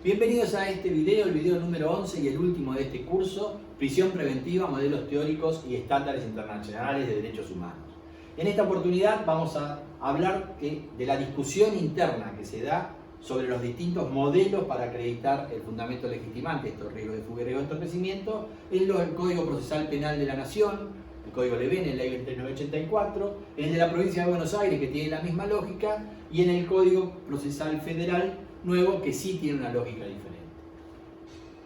Bienvenidos a este video, el video número 11 y el último de este curso, Prisión Preventiva, Modelos Teóricos y Estándares Internacionales de Derechos Humanos. En esta oportunidad vamos a hablar de la discusión interna que se da sobre los distintos modelos para acreditar el fundamento legitimante, estos riesgos de fuga y riesgo de entorpecimiento, en el Código Procesal Penal de la Nación, el Código Levene, la Ley 23984, en el de la Provincia de Buenos Aires, que tiene la misma lógica, y en el Código Procesal Federal nuevo, que sí tiene una lógica diferente.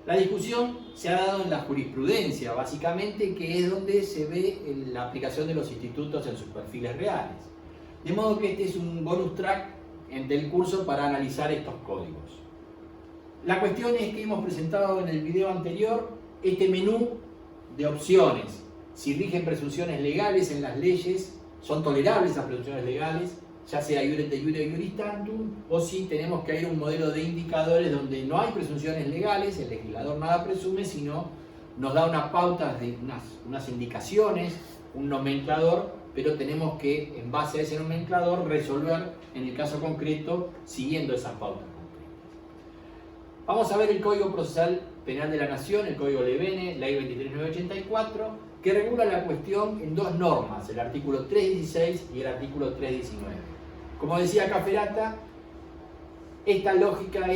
La discusión se ha dado en la jurisprudencia, básicamente, que es donde se ve la aplicación de los institutos en sus perfiles reales. De modo que este es un bonus track del curso para analizar estos códigos. La cuestión es que hemos presentado en el video anterior este menú de opciones. Si rigen presunciones legales en las leyes, son tolerables esas presunciones legales, ya sea iure te iure iuris tantum, o si tenemos que ir a un modelo de indicadores donde no hay presunciones legales, el legislador nada presume, sino nos da una pauta, de unas indicaciones, un nomenclador, pero tenemos que, en base a ese nomenclador, resolver en el caso concreto siguiendo esas pautas concretas. Vamos a ver el Código Procesal Penal de la Nación, el Código Levene, Ley 23984, que regula la cuestión en dos normas, el artículo 316 y el artículo 319. Como decía Caferata, esta lógica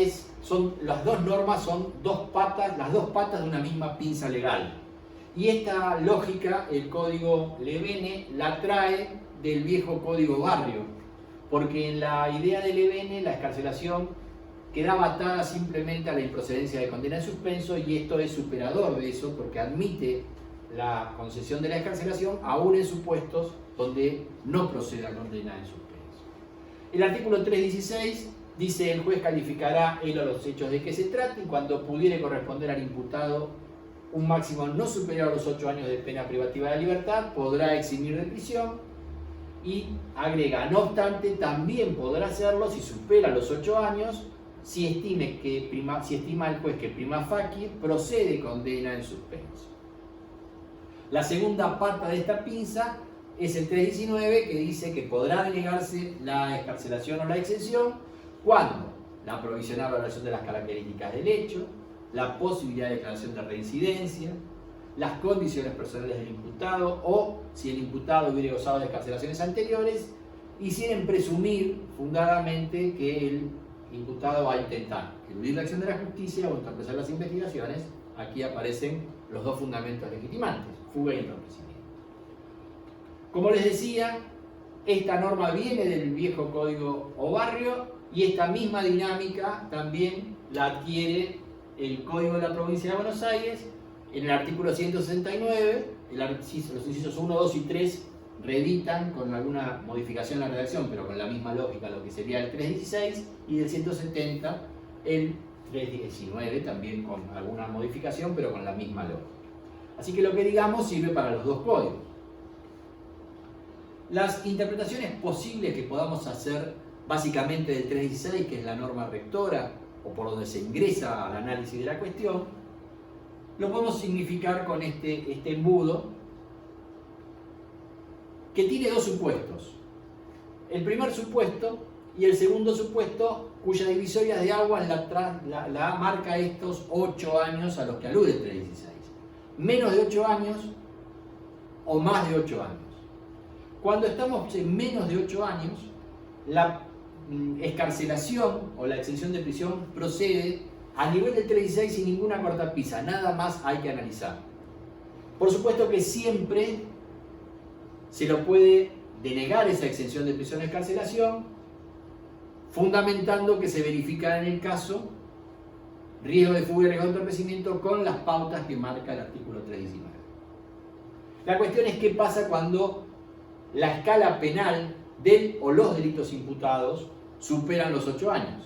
las dos normas son las dos patas de una misma pinza legal. Y esta lógica, el Código Levene, la trae del viejo Código Barrio, porque en la idea de Levene la excarcelación quedaba atada simplemente a la improcedencia de condena en suspenso, y esto es superador de eso porque admite la concesión de la excarcelación aún en supuestos donde no proceda condena en suspenso. El artículo 316 dice: el juez calificará él o los hechos de que se trate, y cuando pudiere corresponder al imputado un máximo no superior a los 8 años de pena privativa de libertad, podrá eximir de prisión, y agrega: no obstante, también podrá hacerlo si supera los 8 años, si estima el juez que prima facie procede condena en suspenso. La segunda pata de esta pinza es el 319, que dice que podrá denegarse la excarcelación o la exención cuando la provisional valoración de las características del hecho, la posibilidad de declaración de reincidencia, las condiciones personales del imputado, o si el imputado hubiera gozado de excarcelaciones anteriores, hicieran presumir fundadamente que el imputado va a intentar eludir la acción de la justicia o entorpecer las investigaciones. Aquí aparecen los dos fundamentos legitimantes: fuga y entorpecimiento. Como les decía, esta norma viene del viejo Código o Barrio, y esta misma dinámica también la adquiere el Código de la Provincia de Buenos Aires. En el artículo 169, los incisos 1, 2 y 3 reeditan con alguna modificación en la redacción, pero con la misma lógica, lo que sería el 316, y del 170 el 319, también con alguna modificación, pero con la misma lógica. Así que lo que digamos sirve para los dos códigos. Las interpretaciones posibles que podamos hacer básicamente del 316, que es la norma rectora, o por donde se ingresa al análisis de la cuestión, lo podemos significar con este embudo, que tiene dos supuestos: el primer supuesto y el segundo supuesto, cuya divisoria de aguas la marca estos 8 años a los que alude el 316. Menos de 8 años o más de 8 años. Cuando estamos en menos de 8 años, la excarcelación o la exención de prisión procede a nivel del 316 sin ninguna cortapisa, nada más hay que analizar. Por supuesto que siempre se lo puede denegar esa exención de prisión o excarcelación, fundamentando que se verifica en el caso riesgo de fuga y riesgo de entorpecimiento con las pautas que marca el artículo 319. La cuestión es qué pasa cuando la escala penal del o los delitos imputados superan los 8 años.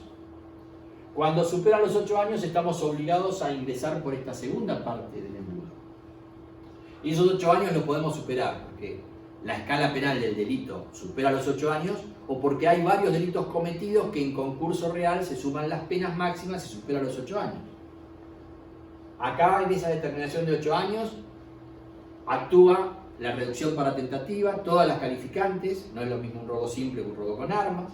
Cuando superan los 8 años estamos obligados a ingresar por esta segunda parte del embudo. Y esos 8 años los podemos superar porque la escala penal del delito supera los 8 años, o porque hay varios delitos cometidos que en concurso real se suman las penas máximas y superan los 8 años. Acá, en esa determinación de 8 años, actúa la reducción para tentativa, todas las calificantes, no es lo mismo un robo simple que un robo con armas,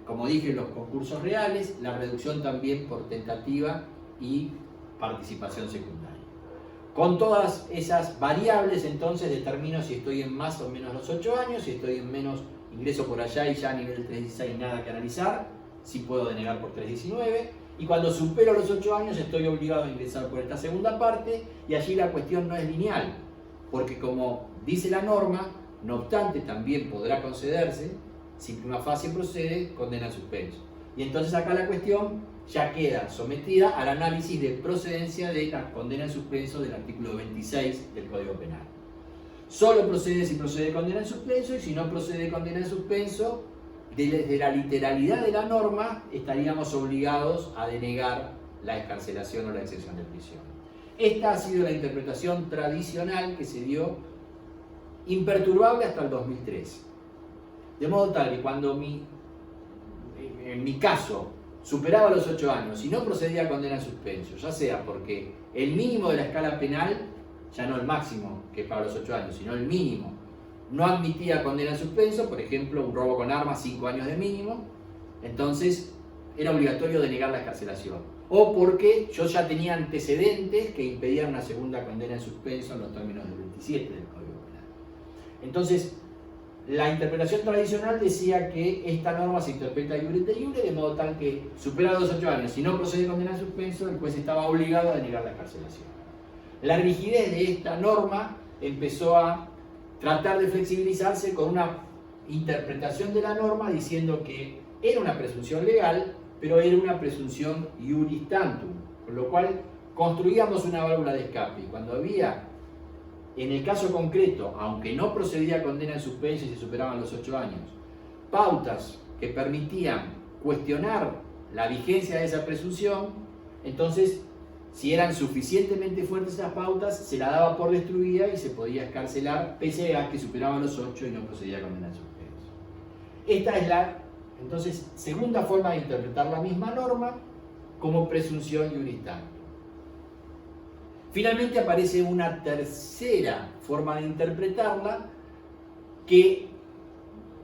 como dije, los concursos reales, la reducción también por tentativa y participación secundaria. Con todas esas variables, entonces, determino si estoy en más o menos los 8 años, si estoy en menos, ingreso por allá y ya a nivel 3.16 nada que analizar, si puedo denegar por 3.19, y cuando supero los 8 años estoy obligado a ingresar por esta segunda parte, y allí la cuestión no es lineal, porque como dice la norma, no obstante también podrá concederse, si prima facie procede, condena en suspenso. Y entonces acá la cuestión ya queda sometida al análisis de procedencia de la condena en suspenso del artículo 26 del Código Penal. Solo procede si procede condena en suspenso, y si no procede condena en suspenso, desde la literalidad de la norma estaríamos obligados a denegar la excarcelación o la exención de prisión. Esta ha sido la interpretación tradicional que se dio imperturbable hasta el 2003. De modo tal que cuando en mi caso superaba los 8 años y no procedía a condena en suspenso, ya sea porque el mínimo de la escala penal, ya no el máximo que es para los 8 años, sino el mínimo, no admitía condena en suspenso, por ejemplo, un robo con armas, 5 años de mínimo, entonces era obligatorio denegar la excarcelación. O porque yo ya tenía antecedentes que impedían una segunda condena en suspenso en los términos del 27 del Código Penal. Entonces, la interpretación tradicional decía que esta norma se interpreta iure et iure, de modo tal que, superados los 8 años, si no procede condena en suspenso, el juez estaba obligado a denegar la excarcelación. La rigidez de esta norma empezó a tratar de flexibilizarse con una interpretación de la norma diciendo que era una presunción legal, pero era una presunción iuris tantum, con lo cual construíamos una válvula de escape. Y cuando había, en el caso concreto, aunque no procedía a condena en suspenso y se superaban los 8 años, pautas que permitían cuestionar la vigencia de esa presunción, entonces, si eran suficientemente fuertes esas pautas, se la daba por destruida y se podía excarcelar pese a que superaban los 8 y no procedía a condena en suspenso. Esta es la, entonces, segunda forma de interpretar la misma norma como presunción iuris tantum. Finalmente aparece una tercera forma de interpretarla que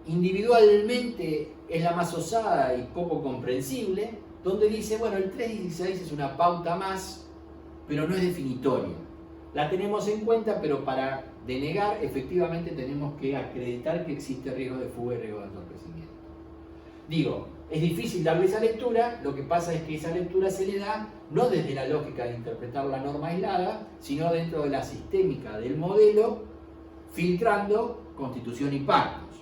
individualmente es la más osada y poco comprensible, donde dice, bueno, el 3.16 es una pauta más, pero no es definitoria. La tenemos en cuenta, pero para denegar efectivamente tenemos que acreditar que existe riesgo de fuga y riesgo de entorpecimiento. Digo, es difícil darle esa lectura, lo que pasa es que esa lectura se le da no desde la lógica de interpretar la norma aislada, sino dentro de la sistémica del modelo, filtrando constitución y pactos.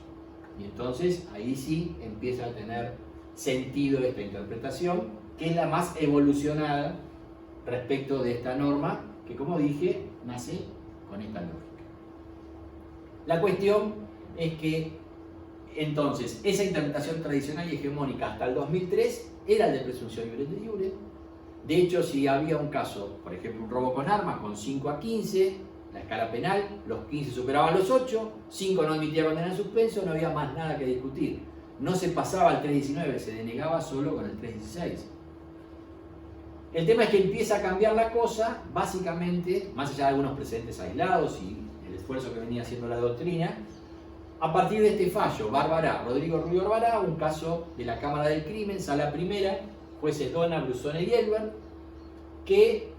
Y entonces ahí sí empieza a tener sentido esta interpretación, que es la más evolucionada respecto de esta norma, que como dije, nace con esta lógica. La cuestión es que entonces esa interpretación tradicional y hegemónica hasta el 2003 era el de presunción iure et iure. De hecho, si había un caso, por ejemplo, un robo con armas con 5 a 15, la escala penal, los 15 superaban los 8, 5 no admitía condena en suspenso, no había más nada que discutir. No se pasaba al 3.19, se denegaba solo con el 3.16. El tema es que empieza a cambiar la cosa, básicamente, más allá de algunos precedentes aislados y el esfuerzo que venía haciendo la doctrina, a partir de este fallo, Barbará, Rodrigo Rubio Barbará, un caso de la Cámara del Crimen, Sala Primera, jueces Dona, Brusone y Elber, que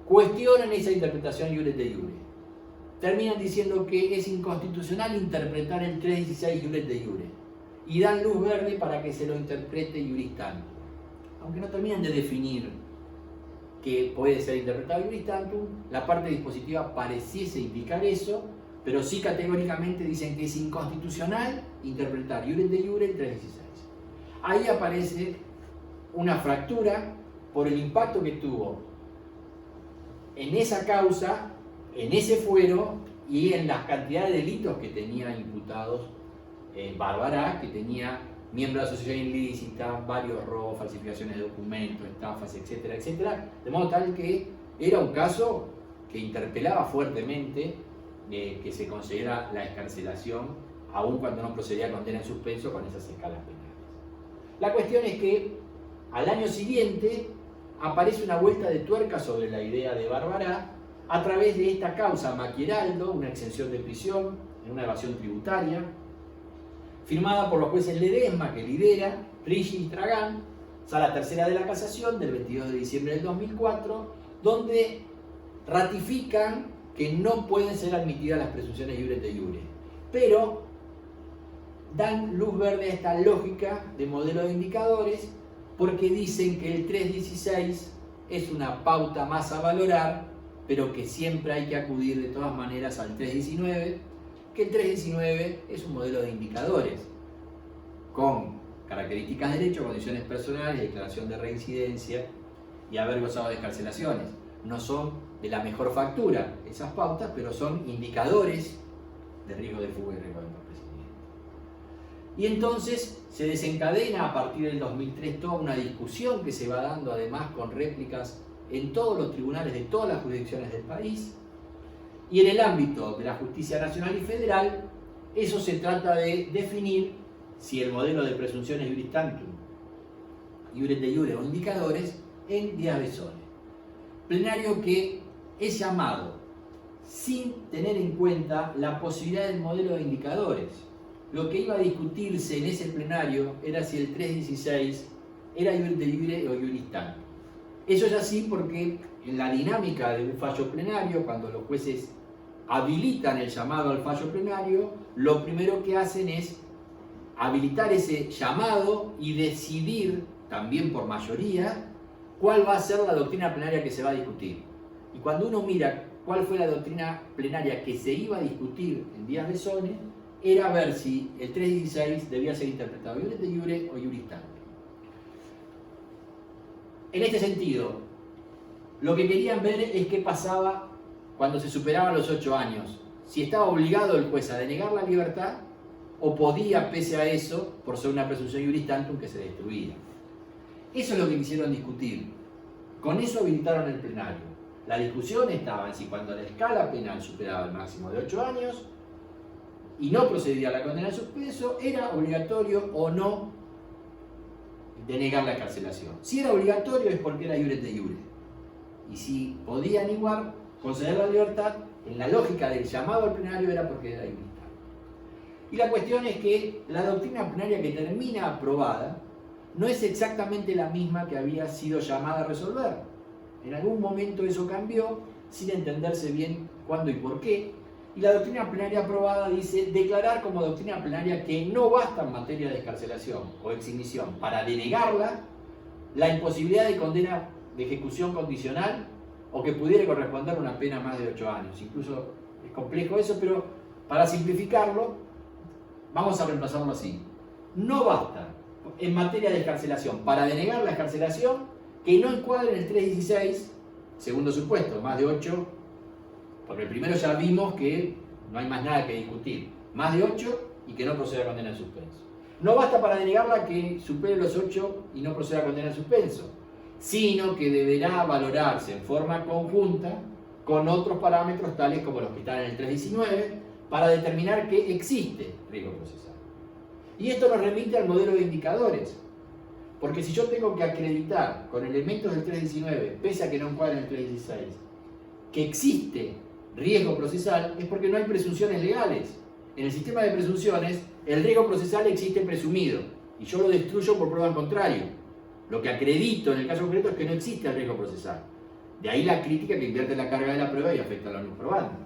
cuestionan esa interpretación iure et iure. Terminan diciendo que es inconstitucional interpretar el 3.16 iure et iure y dan luz verde para que se lo interprete iuris tantum. Aunque no terminan de definir que puede ser interpretado iuris tantum, la parte dispositiva pareciese indicar eso, pero sí categóricamente dicen que es inconstitucional interpretar iure et iure el 3.16. Ahí aparece una fractura por el impacto que tuvo en esa causa, en ese fuero y en las cantidades de delitos que tenía imputados Barbará, que tenía miembros de asociación ilícita, varios robos, falsificaciones de documentos, estafas, etcétera, etcétera, de modo tal que era un caso que interpelaba fuertemente que se considera la excarcelación, aun cuando no procedía a condena en suspenso con esas escalas penales. La cuestión es que al año siguiente aparece una vuelta de tuerca sobre la idea de Barbará a través de esta causa Maccheraldo, una exención de prisión en una evasión tributaria, firmada por los jueces Ledesma, que lidera, Ricci y Tragán, Sala Tercera de la Casación del 22 de diciembre del 2004, donde ratifican que no pueden ser admitidas las presunciones iure et iure, pero dan luz verde a esta lógica de modelo de indicadores porque dicen que el 316 es una pauta más a valorar, pero que siempre hay que acudir de todas maneras al 319, que el 319 es un modelo de indicadores con características de derecho, condiciones personales, declaración de reincidencia y haber gozado de excarcelaciones. No son de la mejor factura esas pautas, pero son indicadores de riesgo de fuga y riesgo de entorpecimiento. Y entonces se desencadena a partir del 2003 toda una discusión que se va dando además con réplicas en todos los tribunales de todas las jurisdicciones del país. Y en el ámbito de la justicia nacional y federal, eso se trata de definir si el modelo de presunciones iuris tantum, iure et iure o indicadores en días besone. Plenario que es llamado sin tener en cuenta la posibilidad del modelo de indicadores. Lo que iba a discutirse en ese plenario era si el 316 era iure et iure o iuris tantum. Eso es así porque en la dinámica de un fallo plenario, cuando los jueces habilitan el llamado al fallo plenario, lo primero que hacen es habilitar ese llamado y decidir, también por mayoría, cuál va a ser la doctrina plenaria que se va a discutir. Y cuando uno mira cuál fue la doctrina plenaria que se iba a discutir en días besone, era ver si el 316 debía ser interpretado iure et iure o iuris tantum. En este sentido, lo que querían ver es qué pasaba cuando se superaban los 8 años. Si estaba obligado el juez a denegar la libertad o podía, pese a eso, por ser una presunción iuris tantum, que se destruía. Eso es lo que quisieron discutir. Con eso habilitaron el plenario. La discusión estaba en si cuando la escala penal superaba el máximo de 8 años y no procedía a la condena en suspenso, era obligatorio o no denegar la excarcelación. Si era obligatorio es porque era iure et iure. Y si podían igual conceder la libertad, en la lógica del llamado al plenario era porque era iuris tantum. Y la cuestión es que la doctrina plenaria que termina aprobada no es exactamente la misma que había sido llamada a resolver. En algún momento eso cambió, sin entenderse bien cuándo y por qué. Y la doctrina plenaria aprobada dice declarar como doctrina plenaria que no basta en materia de excarcelación o exhibición para denegarla la imposibilidad de condena de ejecución condicional o que pudiera corresponder a una pena más de 8 años. Incluso es complejo eso, pero para simplificarlo, vamos a reemplazarlo así. No basta en materia de excarcelación para denegar la excarcelación que no encuadre en el 316, segundo supuesto, más de 8, porque el primero ya vimos que no hay más nada que discutir, más de 8 y que no proceda a condena en suspenso. No basta para denegarla que supere los 8 y no proceda a condena en suspenso, sino que deberá valorarse en forma conjunta con otros parámetros tales como los que están en el 319 para determinar que existe riesgo procesal. Y esto nos remite al modelo de indicadores, porque si yo tengo que acreditar con elementos del 319, pese a que no encuadre en el 316, que existe riesgo procesal, es porque no hay presunciones legales. En el sistema de presunciones, el riesgo procesal existe presumido, y yo lo destruyo por prueba en contrario. Lo que acredito en el caso concreto es que no existe el riesgo procesal. De ahí la crítica que invierte la carga de la prueba y afecta a la no probanda.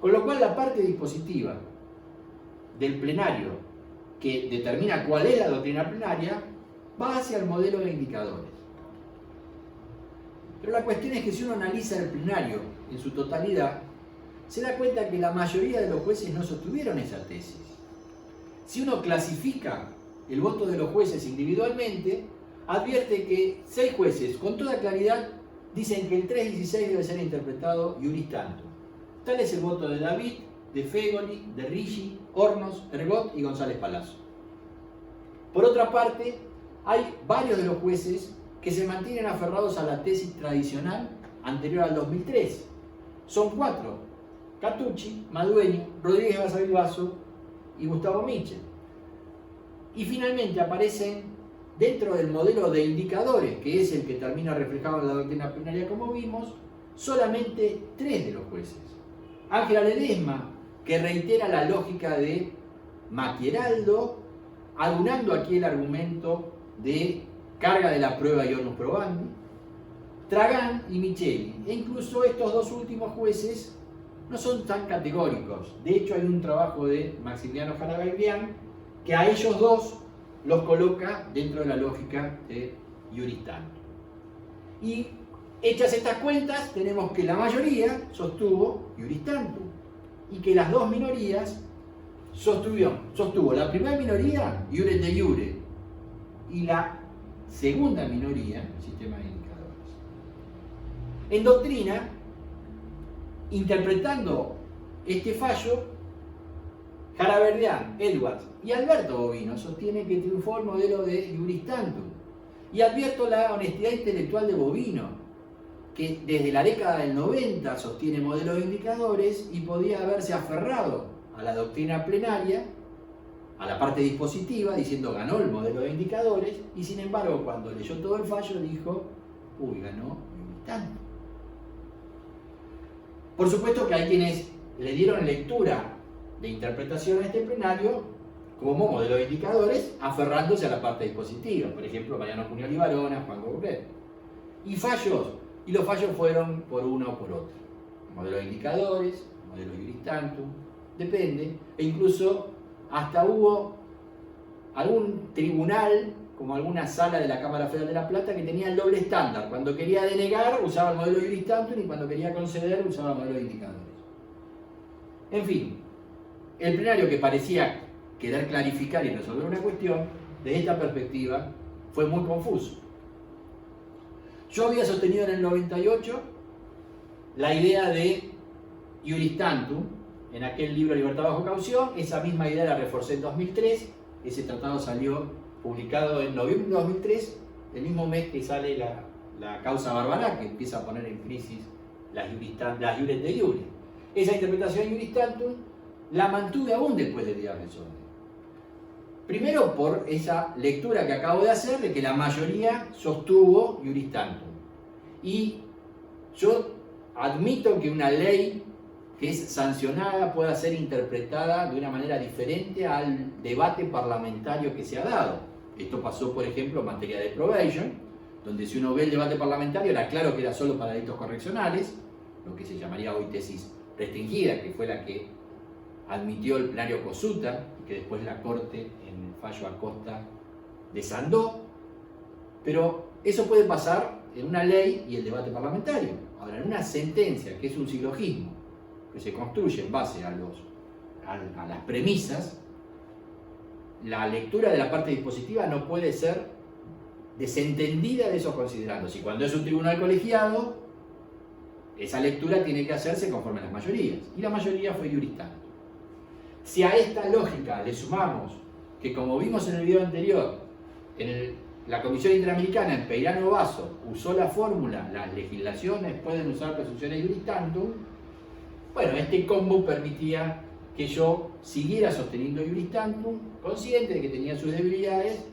Con lo cual la parte dispositiva del plenario que determina cuál es la doctrina plenaria va hacia el modelo de indicadores. Pero la cuestión es que si uno analiza el plenario en su totalidad, se da cuenta que la mayoría de los jueces no sostuvieron esa tesis. Si uno clasifica el voto de los jueces individualmente, advierte que 6 jueces con toda claridad dicen que el 316 debe ser interpretado iuris tantum. Tal es el voto de David, de Fegoli, de Ricci, Hornos, Ergot y González Palazzo. Por otra parte, hay varios de los jueces que se mantienen aferrados a la tesis tradicional anterior al 2003. Son 4: Catucci, Madueño, Rodríguez Basavilbaso y Gustavo Michel. Y finalmente aparecen dentro del modelo de indicadores, que es el que termina reflejado en la doctrina plenaria como vimos, solamente 3 de los jueces. Ángela Ledesma, que reitera la lógica de Maccheraldo, aunando aquí el argumento de carga de la prueba Iornus Probandi, Tragán y Micheli. E incluso estos dos últimos jueces no son tan categóricos. De hecho, hay un trabajo de Maximiliano Jarabaerian que a ellos dos los coloca dentro de la lógica de iuris tantum. Y hechas estas cuentas, tenemos que la mayoría sostuvo iuris tantum y que las dos minorías sostuvo la primera minoría iure de iure y la segunda minoría sistema de indicadores. En doctrina, interpretando este fallo, Jarabaerian, Edwards y Alberto Bovino sostienen que triunfó el modelo de iuris tantum. Y advierto la honestidad intelectual de Bovino, que desde la década del 90 sostiene modelos de indicadores y podía haberse aferrado a la doctrina plenaria, a la parte dispositiva, diciendo ganó el modelo de indicadores, y sin embargo cuando leyó todo el fallo dijo, uy, ganó iuris tantum. Por supuesto que hay quienes le dieron lectura de interpretación a este plenario como modelo de indicadores, aferrándose a la parte dispositiva. Por ejemplo, Mariano Cunioli Barona, Juan Goblet. Y los fallos fueron por uno o por otro. Modelo de indicadores, modelo iuris tantum, depende. E incluso hasta hubo algún tribunal, como alguna sala de la Cámara Federal de La Plata, que tenía el doble estándar. Cuando quería denegar, usaba el modelo iuris tantum, y cuando quería conceder, usaba el modelo de indicadores. En fin, el plenario, que parecía querer clarificar y resolver una cuestión, desde esta perspectiva fue muy confuso. Yo había sostenido en el 98 la idea de iuris tantum en aquel libro Libertad bajo caución. Esa misma idea la reforcé en 2003. Ese tratado salió publicado en noviembre de 2003, el mismo mes que sale la causa Barbará, que empieza a poner en crisis las iures de iure. Esa interpretación iuris tantum la mantuve aún después de Díaz Bessone. Primero por esa lectura que acabo de hacer de que la mayoría sostuvo iuris tantum. Y yo admito que una ley que es sancionada pueda ser interpretada de una manera diferente al debate parlamentario que se ha dado. Esto pasó, por ejemplo, en materia de probation, donde si uno ve el debate parlamentario era claro que era solo para delitos correccionales, lo que se llamaría hoy tesis restringida, que fue la que admitió el plenario Cosuta, y que después la Corte en el fallo Acosta desandó. Pero eso puede pasar en una ley y el debate parlamentario. Ahora, en una sentencia, que es un silogismo, que se construye en base a las premisas, la lectura de la parte dispositiva no puede ser desentendida de esos considerandos. Y cuando es un tribunal colegiado, esa lectura tiene que hacerse conforme a las mayorías. Y la mayoría fue iuris tantum. Si a esta lógica le sumamos que, como vimos en el video anterior, la Comisión Interamericana en Peirano Basso usó la fórmula, las legislaciones pueden usar presunciones iuris tantum, bueno, este combo permitía que yo siguiera sosteniendo iuris tantum, consciente de que tenía sus debilidades,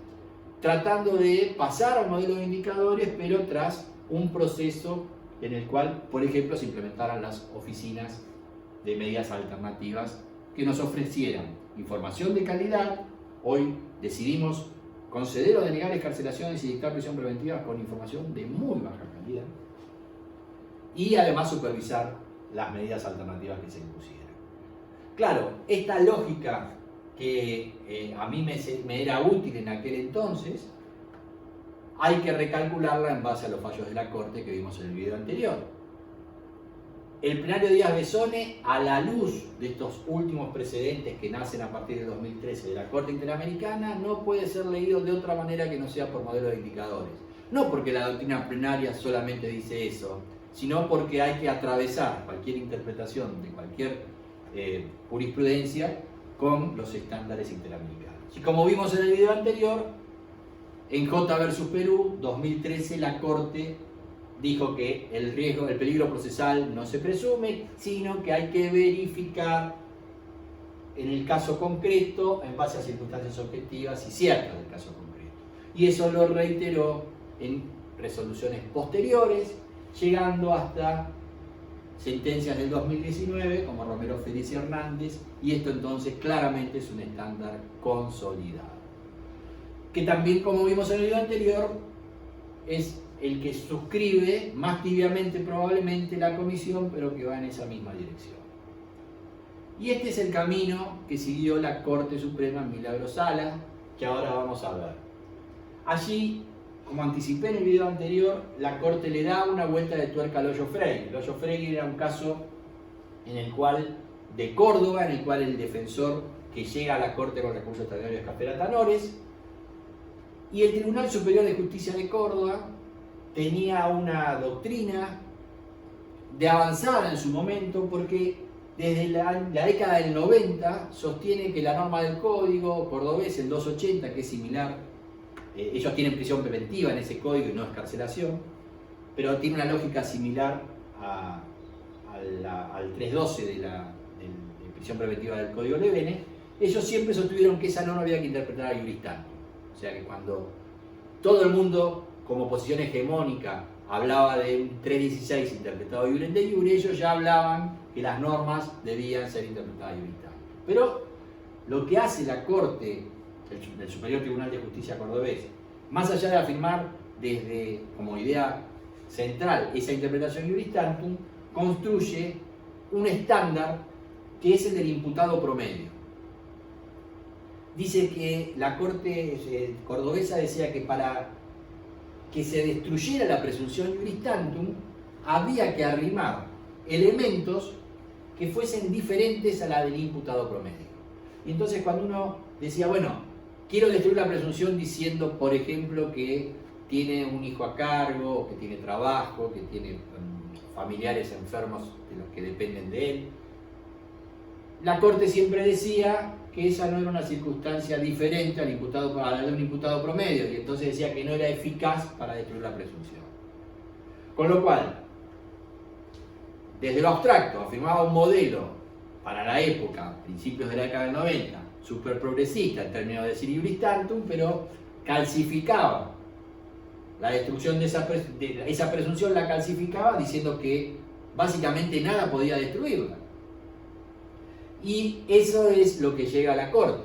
tratando de pasar al modelo de indicadores, pero tras un proceso en el cual, por ejemplo, se implementaran las oficinas de medidas alternativas que nos ofrecieran información de calidad. Hoy decidimos conceder o denegar excarcelaciones y dictar prisión preventiva con información de muy baja calidad, y además supervisar las medidas alternativas que se impusieran. Claro, esta lógica que a mí me era útil en aquel entonces, hay que recalcularla en base a los fallos de la Corte que vimos en el video anterior. El plenario Díaz Bessone, a la luz de estos últimos precedentes que nacen a partir de 2013 de la Corte Interamericana, no puede ser leído de otra manera que no sea por modelo de indicadores. No porque la doctrina plenaria solamente dice eso, sino porque hay que atravesar cualquier interpretación de cualquier jurisprudencia con los estándares interamericanos. Y como vimos en el video anterior, en J versus Perú, 2013, la Corte dijo que el peligro procesal no se presume, sino que hay que verificar en el caso concreto en base a circunstancias objetivas y ciertas del caso concreto. Y eso lo reiteró en resoluciones posteriores, llegando hasta sentencias del 2019 como Romero, Félix y Hernández, y esto entonces claramente es un estándar consolidado. que también, como vimos en el video anterior, es el que suscribe más tibiamente probablemente la comisión, pero que va en esa misma dirección. Y este es el camino que siguió la Corte Suprema en Milagro Sala, que ahora vamos a ver. Allí, como anticipé en el video anterior, la Corte le da una vuelta de tuerca al Hoyo Freire. El Hoyo Freire era un caso en el cual, de Córdoba, en el cual el defensor que llega a la Corte con recursos extraordinarios es Casper Atanores, y el Tribunal Superior de Justicia de Córdoba tenía una doctrina de avanzada en su momento, porque desde la década del 90 sostiene que la norma del Código cordobés, el 280, que es similar, ellos tienen prisión preventiva en ese código y no escarcelación, pero tiene una lógica similar al 312 de prisión preventiva del Código Levene. Ellos siempre sostuvieron que esa norma había que interpretar a iuris tantum. O sea que cuando todo el mundo, como posición hegemónica, hablaba de un 316 interpretado iure de iure, ellos ya hablaban que las normas debían ser interpretadas iuris tantum. Pero lo que hace la Corte, el Superior Tribunal de Justicia cordobés, más allá de afirmar desde como idea central esa interpretación iuris tantum, construye un estándar que es el del imputado promedio. Dice que la Corte cordobesa decía que para que se destruyera la presunción iuris tantum había que arrimar elementos que fuesen diferentes a la del imputado promedio. Y entonces cuando uno decía, bueno, quiero destruir la presunción diciendo, por ejemplo, que tiene un hijo a cargo, que tiene trabajo, que tiene familiares enfermos de los que dependen de él, la Corte siempre decía que esa no era una circunstancia diferente a la de un imputado promedio, y entonces decía que no era eficaz para destruir la presunción. Con lo cual, desde lo abstracto, afirmaba un modelo para la época, principios de la década del 90, súper progresista en términos de decir iuris tantum, pero calcificaba la destrucción de esa presunción, la calcificaba diciendo que básicamente nada podía destruirla. Y eso es lo que llega a la Corte.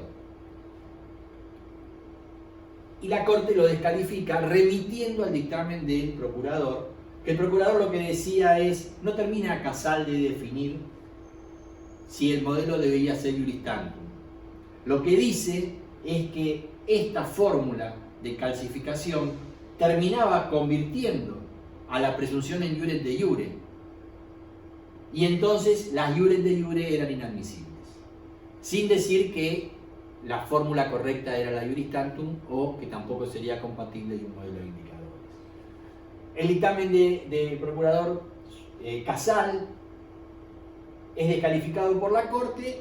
Y la Corte lo descalifica remitiendo al dictamen del procurador, que el procurador lo que decía es, no termina Casal de definir si el modelo debería ser iuris tantum. Lo que dice es que esta fórmula de calcificación terminaba convirtiendo a la presunción en iure de iure, y entonces las iures de iure eran inadmisibles, sin decir que la fórmula correcta era la iuris tantum o que tampoco sería compatible de un modelo de indicadores. El dictamen del procurador Casal es descalificado por la Corte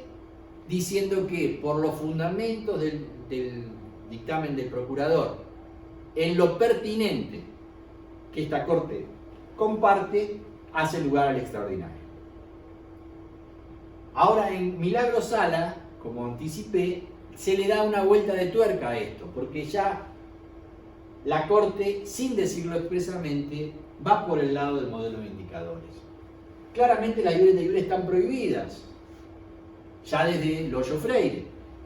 diciendo que por los fundamentos del dictamen del procurador, en lo pertinente que esta Corte comparte, hace lugar al extraordinario. Ahora en Milagro Sala, como anticipé, se le da una vuelta de tuerca a esto, porque ya la Corte, sin decirlo expresamente, va por el lado del modelo de indicadores. Claramente las iures de iure están prohibidas, ya desde el Hoyo Freire,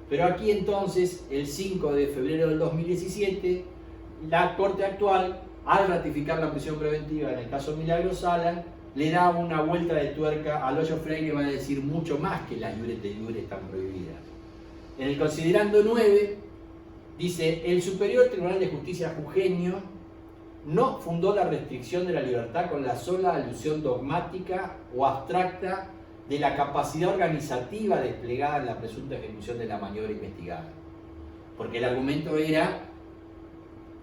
pero aquí entonces, el 5 de febrero del 2017, la Corte actual, al ratificar la prisión preventiva en el caso Milagro Sala, le da una vuelta de tuerca al Hoyo Freire y va a decir mucho más que las iures de iure están prohibidas. En el considerando 9, dice, el Superior Tribunal de Justicia jujeño no fundó la restricción de la libertad con la sola alusión dogmática o abstracta de la capacidad organizativa desplegada en la presunta ejecución de la maniobra investigada. Porque el argumento era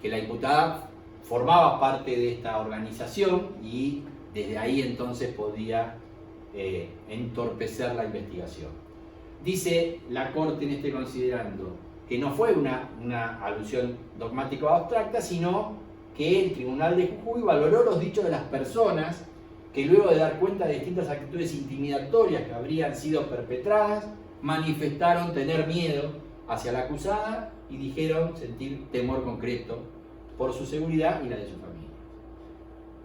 que la imputada formaba parte de esta organización y desde ahí entonces podía entorpecer la investigación. Dice la Corte en este considerando que no fue una alusión dogmática o abstracta, sino que el Tribunal de Jujuy valoró los dichos de las personas que luego de dar cuenta de distintas actitudes intimidatorias que habrían sido perpetradas, manifestaron tener miedo hacia la acusada y dijeron sentir temor concreto por su seguridad y la de su familia.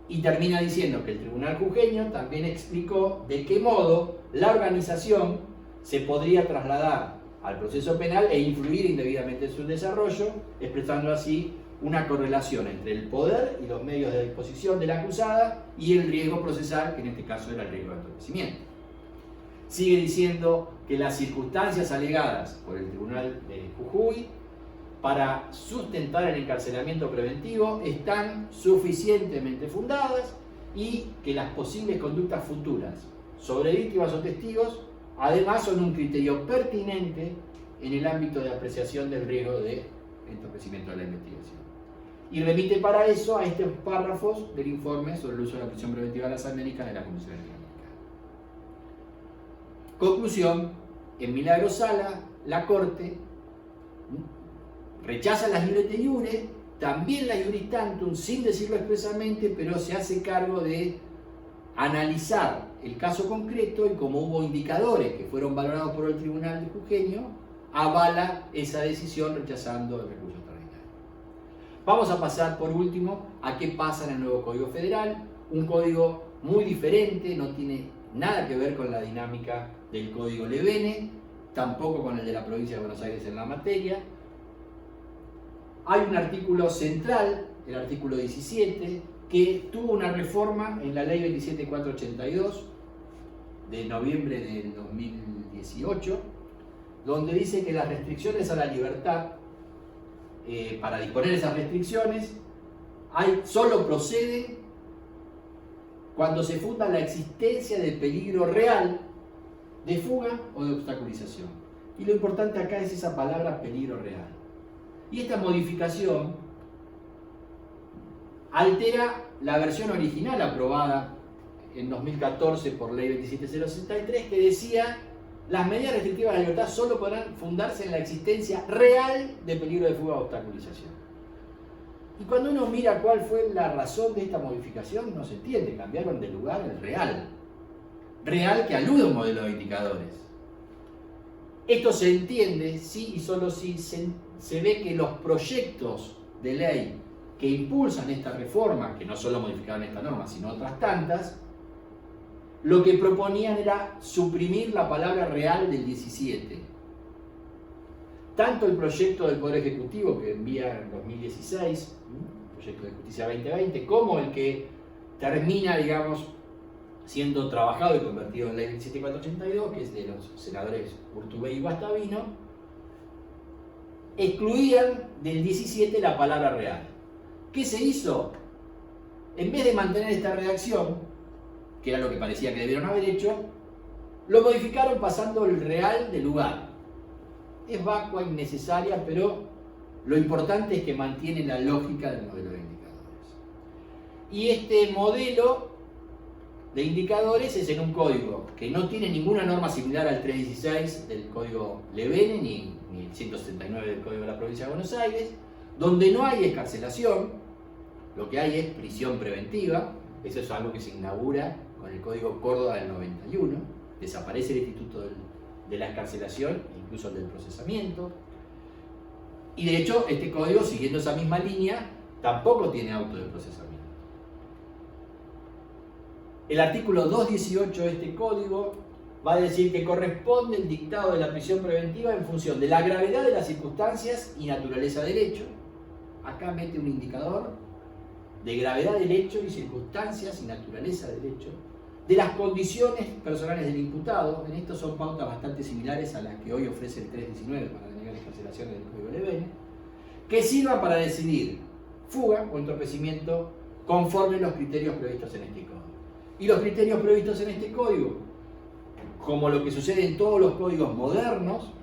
Y termina diciendo que el Tribunal jujeño también explicó de qué modo la organización se podría trasladar al proceso penal e influir indebidamente en su desarrollo, expresando así una correlación entre el poder y los medios de disposición de la acusada y el riesgo procesal, que en este caso era el riesgo de entorpecimiento. Sigue diciendo que las circunstancias alegadas por el Tribunal de Jujuy para sustentar el encarcelamiento preventivo están suficientemente fundadas y que las posibles conductas futuras sobre víctimas o testigos además son un criterio pertinente en el ámbito de apreciación del riesgo de entorpecimiento de la investigación. Y remite para eso a estos párrafos del informe sobre el uso de la prisión preventiva de las Américas de la Comisión Interamericana. Conclusión: en Milagro Sala, la Corte rechaza las iure te iure, también la iuris tantum, sin decirlo expresamente, pero se hace cargo de analizar el caso concreto y como hubo indicadores que fueron valorados por el Tribunal de Jujeño, avala esa decisión rechazando el recurso extraordinario. Vamos a pasar por último a qué pasa en el nuevo Código Federal, un código muy diferente, no tiene nada que ver con la dinámica del Código Levene, tampoco con el de la provincia de Buenos Aires en la materia. Hay un artículo central, el artículo 17, que tuvo una reforma en la ley 27482 de noviembre del 2018, donde dice que las restricciones a la libertad, para disponer esas restricciones, solo proceden cuando se funda la existencia de peligro real de fuga o de obstaculización. Y lo importante acá es esa palabra peligro real. Y esta modificación altera la versión original aprobada en 2014 por Ley 27063, que decía: las medidas restrictivas de la libertad solo podrán fundarse en la existencia real de peligro de fuga o obstaculización. Y cuando uno mira cuál fue la razón de esta modificación, no se entiende, cambiaron de lugar el real. Real que alude a un modelo de indicadores. Esto se entiende si y solo si se ve que los proyectos de ley que impulsan esta reforma, que no solo modificaban esta norma, sino otras tantas, lo que proponían era suprimir la palabra real del 17. Tanto el proyecto del Poder Ejecutivo que envía en 2016, el proyecto de Justicia 2020, como el que termina, digamos, siendo trabajado y convertido en ley 27482, que es de los senadores Urtubey y Guastavino, excluían del 17 la palabra real. ¿Qué se hizo? En vez de mantener esta redacción, que era lo que parecía que debieron haber hecho, lo modificaron pasando el real de lugar. Es vacua, innecesaria, pero lo importante es que mantiene la lógica del modelo de indicadores. Y este modelo de indicadores es en un código que no tiene ninguna norma similar al 316 del Código Levene ni el 179 del Código de la Provincia de Buenos Aires, donde no hay excarcelación, lo que hay es prisión preventiva. Eso es algo que se inaugura con el Código Córdoba del 91, desaparece el instituto de la excarcelación, incluso el del procesamiento, y de hecho este código, siguiendo esa misma línea, tampoco tiene auto de procesamiento. El artículo 218 de este código va a decir que corresponde el dictado de la prisión preventiva en función de la gravedad de las circunstancias y naturaleza del hecho. Acá mete un indicador de gravedad del hecho y circunstancias y naturaleza del hecho, de las condiciones personales del imputado. En esto son pautas bastante similares a las que hoy ofrece el 319 para denegar la excarcelación del Código Levene, que sirvan para decidir fuga o entorpecimiento conforme los criterios previstos en este código. Y los criterios previstos en este código, como lo que sucede en todos los códigos modernos,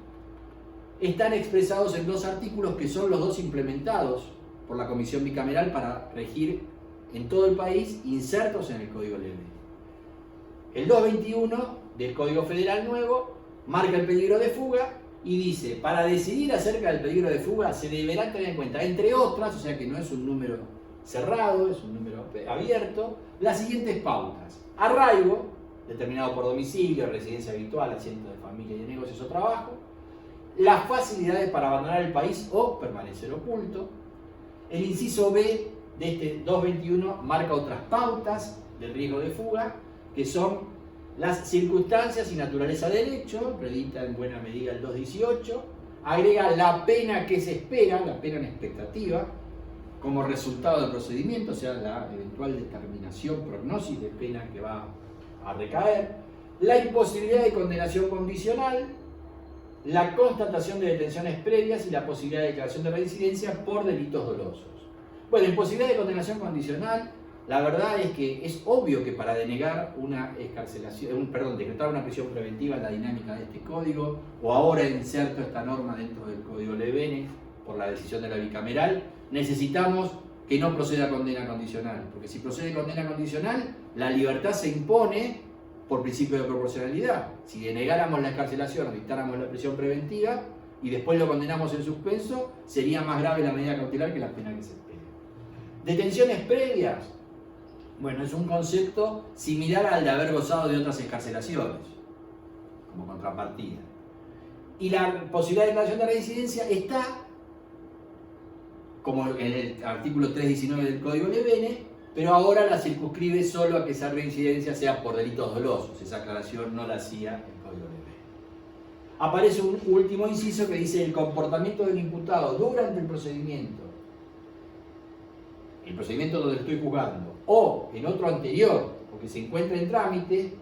están expresados en dos artículos que son los dos implementados por la Comisión Bicameral para regir en todo el país, insertos en el Código Levene. El 221 del Código Federal nuevo marca el peligro de fuga y dice: para decidir acerca del peligro de fuga se deberán tener en cuenta, entre otras, o sea que no es un número cerrado, es un número abierto, las siguientes pautas: arraigo, determinado por domicilio, residencia habitual, asiento de familia y de negocios o trabajo; las facilidades para abandonar el país o permanecer oculto. El inciso B de este 221 marca otras pautas del riesgo de fuga, que son Las circunstancias y naturaleza del hecho, redita en buena medida el 218, agrega la pena que se espera, la pena en expectativa, como resultado del procedimiento, o sea, la eventual determinación, prognosis de pena que va a recaer, la imposibilidad de condenación condicional, la constatación de detenciones previas y la posibilidad de declaración de reincidencia por delitos dolosos. Bueno, imposibilidad de condenación condicional, la verdad es que es obvio que para denegar una excarcelación, decretar una prisión preventiva en la dinámica de este código, o ahora inserto esta norma dentro del Código Lebene por la decisión de la bicameral, necesitamos que no proceda condena condicional, porque si procede condena condicional, la libertad se impone por principio de proporcionalidad. Si denegáramos la excarcelación o dictáramos la prisión preventiva y después lo condenamos en suspenso, sería más grave la medida cautelar que la pena que se espera. Detenciones previas. Bueno, es un concepto similar al de haber gozado de otras excarcelaciones, como contrapartida. Y la posibilidad de declaración de reincidencia está, como en el artículo 319 del Código Lebene, pero ahora la circunscribe solo a que esa reincidencia sea por delitos dolosos. Esa aclaración no la hacía el Código Lebene. Aparece un último inciso que dice: el comportamiento del imputado durante el procedimiento donde estoy juzgando, o en otro anterior, porque se encuentra en trámite,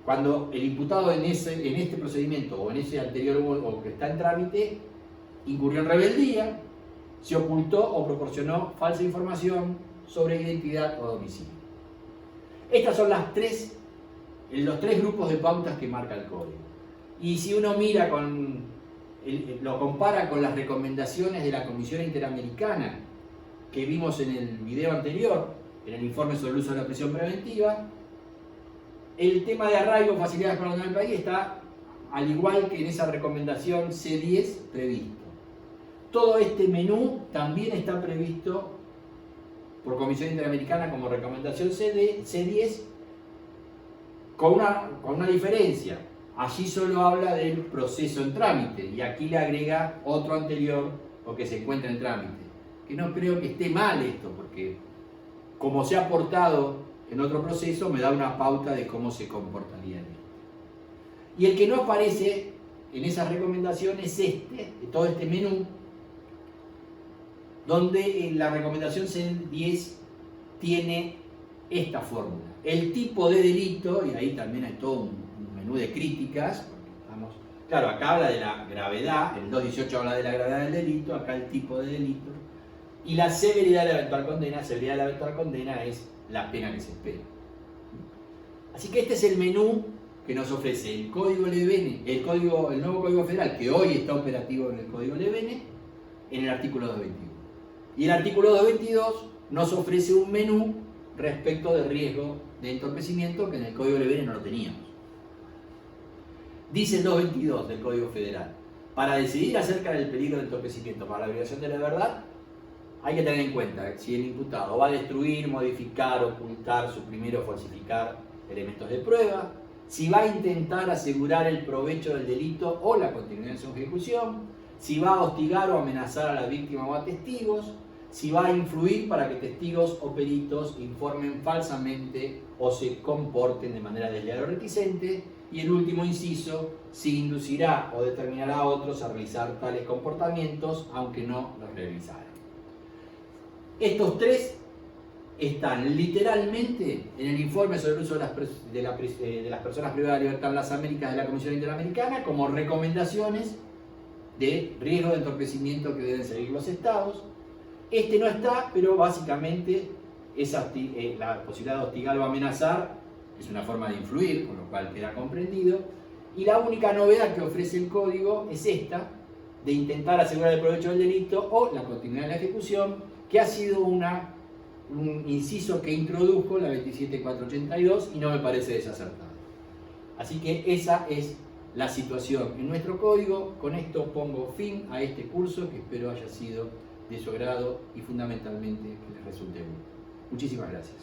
cuando el imputado en este procedimiento o en ese anterior o que está en trámite incurrió en rebeldía, se ocultó o proporcionó falsa información sobre identidad o domicilio. Estas son los tres grupos de pautas que marca el código. Y si uno mira lo compara con las recomendaciones de la Comisión Interamericana que vimos en el video anterior, en el informe sobre el uso de la prisión preventiva, el tema de arraigo, facilidades para ordenar el país está, al igual que en esa recomendación C10, previsto. Todo este menú también está previsto por Comisión Interamericana como recomendación C10, con una diferencia. Allí solo habla del proceso en trámite y aquí le agrega otro anterior o que se encuentra en trámite. Que no creo que esté mal esto, porque como se ha aportado en otro proceso, me da una pauta de cómo se comportaría en esto. Y el que no aparece en esas recomendaciones es todo este menú, donde la recomendación C10 tiene esta fórmula. El tipo de delito, y ahí también hay todo un menú de críticas, porque claro, acá habla de la gravedad, el 218 habla de la gravedad del delito, acá el tipo de delito, y la severidad de la eventual condena. Severidad de la eventual condena es la pena que se espera. Así que este es el menú que nos ofrece el Código Lebene, el nuevo Código Federal, que hoy está operativo en el Código Lebene, en el artículo 221. Y el artículo 222 nos ofrece un menú respecto de riesgo de entorpecimiento que en el Código Lebene no lo teníamos. Dice el 222 del Código Federal: para decidir acerca del peligro de entorpecimiento para la violación de la verdad, hay que tener en cuenta si el imputado va a destruir, modificar, ocultar, suprimir o falsificar elementos de prueba, si va a intentar asegurar el provecho del delito o la continuidad de su ejecución, si va a hostigar o amenazar a la víctima o a testigos, si va a influir para que testigos o peritos informen falsamente o se comporten de manera desleal o reticente, y el último inciso, si inducirá o determinará a otros a realizar tales comportamientos aunque no los realizaran. Estos tres están literalmente en el informe sobre el uso de las personas privadas de libertad en las Américas de la Comisión Interamericana como recomendaciones de riesgo de entorpecimiento que deben seguir los estados. Este no está, pero básicamente la posibilidad de hostigar o amenazar es una forma de influir, con lo cual queda comprendido. Y la única novedad que ofrece el código es esta, de intentar asegurar el provecho del delito o la continuidad de la ejecución, que ha sido un inciso que introdujo la 27482 y no me parece desacertado. Así que esa es la situación en nuestro código. Con esto pongo fin a este curso que espero haya sido de su agrado y fundamentalmente que les resulte útil. Muchísimas gracias.